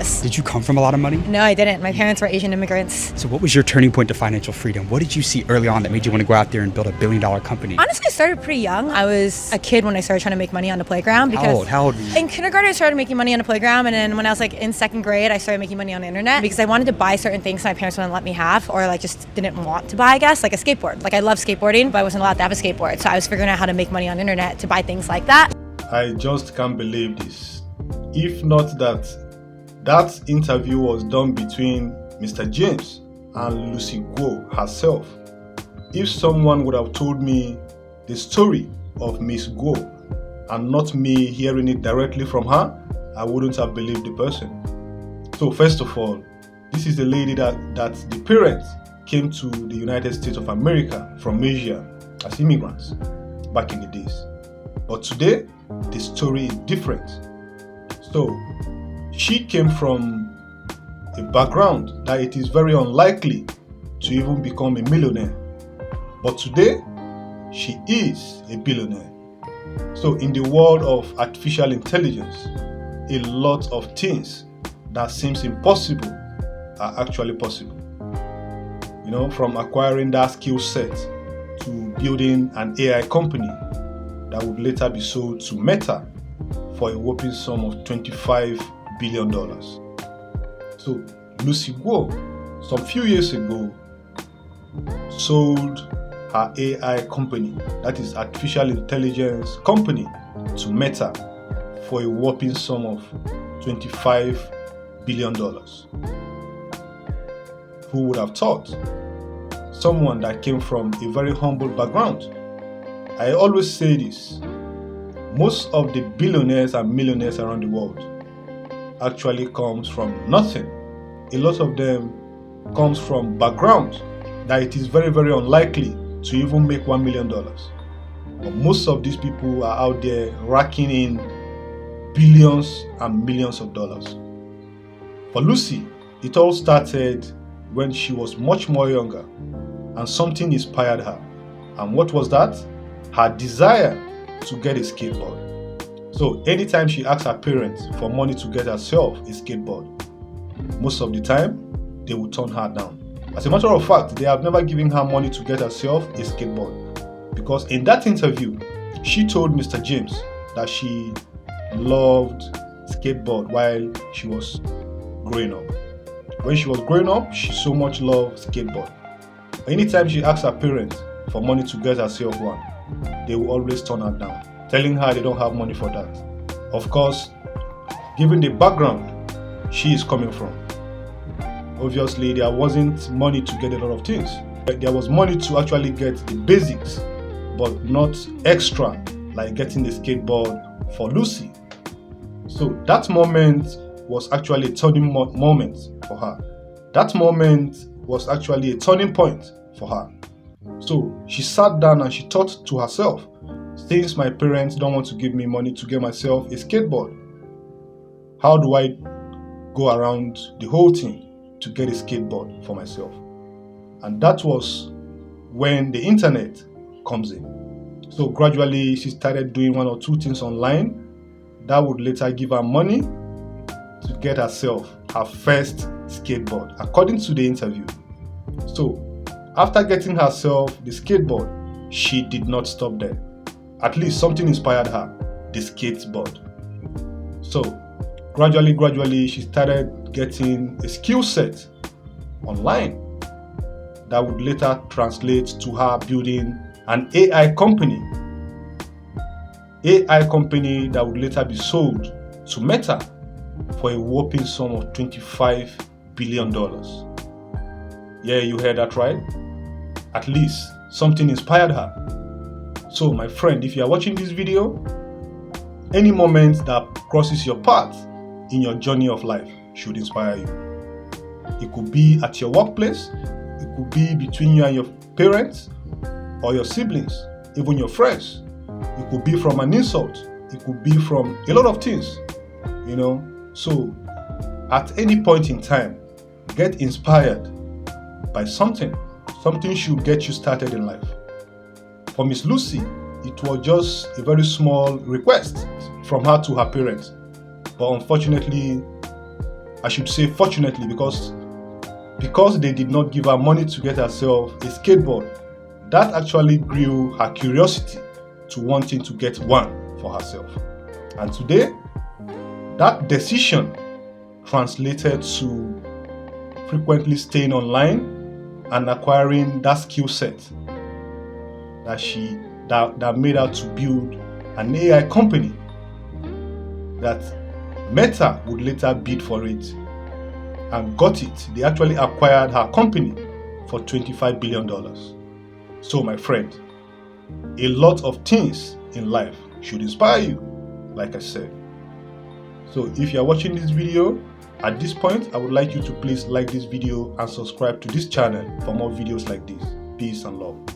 Yes. Did you come from a lot of money? No, I didn't. My parents were Asian immigrants. So what was your turning point to financial freedom? What did you see early on that made you want to go out there and build $1 billion company? Honestly, I started pretty young. I was a kid when I started trying to make money on the playground. Because How old were you? In kindergarten, I started making money on the playground, and then when I was like in second grade, I started making money on the internet because I wanted to buy certain things my parents wouldn't let me have, or like just didn't want to buy, I guess, like a skateboard. Like I love skateboarding, but I wasn't allowed to have a skateboard. So I was figuring out how to make money on the internet to buy things like that. I just can't believe this. If not that interview was done between Mr. James and Lucy Guo herself. If someone would have told me the story of Miss Guo and not me hearing it directly from her, I wouldn't have believed the person. So first of all, this is a lady that the parents came to the United States of America from Asia as immigrants back in the days. But today, the story is different. So, she came from a background that it is very unlikely to even become a millionaire. But today, she is a billionaire. So, in the world of artificial intelligence, a lot of things that seems impossible are actually possible. You know, from acquiring that skill set to building an AI company that would later be sold to Meta for a whopping sum of $25 billion. So Lucy Guo, some few years ago, sold her AI company, that is artificial intelligence company, to Meta for a whopping sum of $25 billion. Who would have thought? Someone that came from a very humble background. I always say this, most of the billionaires and millionaires around the world actually comes from nothing. A lot of them comes from background that it is very, very unlikely to even make $1 million. But most of these people are out there racking in billions and millions of dollars. For Lucy, it all started when she was much more younger, and something inspired her. And what was that? Her desire to get a skateboard. So anytime she asked her parents for money to get herself a skateboard, most of the time they would turn her down. As a matter of fact, they have never given her money to get herself a skateboard, because in that interview she told Mr. James that she loved skateboard while she was growing up. When she was growing up, she so much loved skateboard. Anytime she asked her parents for money to get herself one, they will always turn her down, telling her they don't have money for that. Of course, given the background she is coming from, obviously there wasn't money to get a lot of things. There was money to actually get the basics, but not extra, like getting the skateboard for Lucy. So that moment was actually a turning moment for her. That moment was actually a turning point for her. So she sat down and she thought to herself, since my parents don't want to give me money to get myself a skateboard, how do I go around the whole thing to get a skateboard for myself? And that was when the internet comes in. So gradually she started doing one or two things online that would later give her money to get herself her first skateboard, according to the interview. So after getting herself the skateboard, she did not stop there. At least something inspired her, the skateboard. So gradually she started getting a skill set online that would later translate to her building an AI company. AI company that would later be sold to Meta for a whopping sum of $25 billion. Yeah, you heard that right. At least something inspired her. So my friend, if you are watching this video, any moment that crosses your path in your journey of life should inspire you. It could be at your workplace, it could be between you and your parents or your siblings, even your friends. It could be from an insult, it could be from a lot of things, you know. So at any point in time, get inspired by something. Something should get you started in life. For Miss Lucy, it was just a very small request from her to her parents. But unfortunately, I should say fortunately, because they did not give her money to get herself a skateboard, that actually grew her curiosity to wanting to get one for herself. And today, that decision translated to frequently staying online and acquiring that skill set that made her to build an AI company that Meta would later bid for it and got it. They actually acquired her company for $25 billion. So my friend, a lot of things in life should inspire you, like I said. So if you are watching this video at this point, I would like you to please like this video and subscribe to this channel for more videos like this. Peace and love.